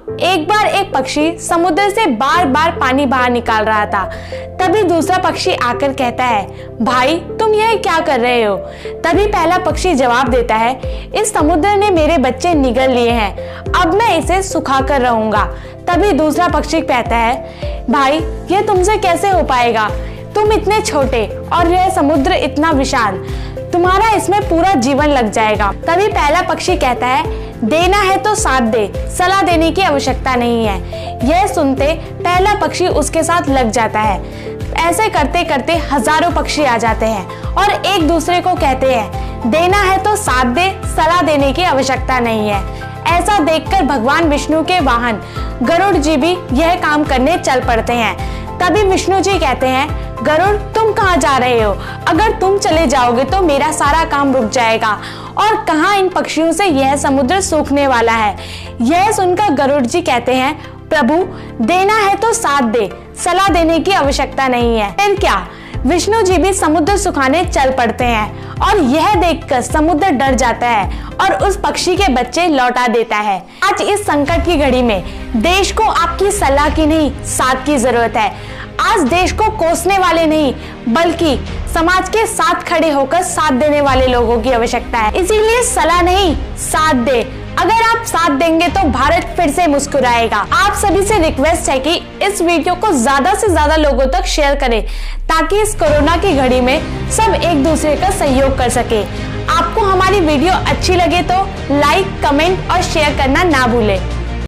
एक बार एक पक्षी समुद्र से बार बार पानी बाहर निकाल रहा था। तभी दूसरा पक्षी आकर कहता है, भाई तुम यह क्या कर रहे हो? तभी पहला पक्षी जवाब देता है, इस समुद्र ने मेरे बच्चे निगल लिए हैं, अब मैं इसे सुखा कर रहूंगा। तभी दूसरा पक्षी कहता है, भाई यह तुमसे कैसे हो पाएगा? तुम इतने छोटे और यह समुद्र इतना विशाल, तुम्हारा इसमें पूरा जीवन लग जाएगा। तभी पहला पक्षी कहता है, देना है तो साथ दे, सलाह देने की आवश्यकता नहीं है। यह सुनते पहला पक्षी उसके साथ लग जाता है। ऐसे करते करते हजारों पक्षी आ जाते हैं और एक दूसरे को कहते हैं, देना है तो साथ दे, सलाह देने की आवश्यकता नहीं है। ऐसा देखकर भगवान विष्णु के वाहन गरुड़ जी भी यह काम करने चल पड़ते हैं। तभी विष्णु जी कहते हैं, गरुड़ तुम कहाँ जा रहे हो? अगर तुम चले जाओगे तो मेरा सारा काम रुक जाएगा और कहाँ इन पक्षियों से यह समुद्र सूखने वाला है। यह सुनकर गरुड़ जी कहते हैं, प्रभु देना है तो साथ दे, सलाह देने की आवश्यकता नहीं है। फिर क्या, विष्णु जी भी समुद्र सुखाने चल पड़ते हैं और यह देखकर समुद्र डर जाता है और उस पक्षी के बच्चे लौटा देता है। आज इस संकट की घड़ी में देश को आपकी सलाह की नहीं, साथ की जरूरत है। आज देश को कोसने वाले नहीं, बल्कि समाज के साथ खड़े होकर साथ देने वाले लोगों की आवश्यकता है। इसीलिए सलाह नहीं, साथ दे। अगर आप साथ देंगे तो भारत फिर से मुस्कुराएगा। आप सभी से रिक्वेस्ट है कि इस वीडियो को ज्यादा से ज्यादा लोगों तक शेयर करें, ताकि इस कोरोना की घड़ी में सब एक दूसरे का सहयोग कर सके। आपको हमारी वीडियो अच्छी लगे तो लाइक, कमेंट और शेयर करना ना भूलें।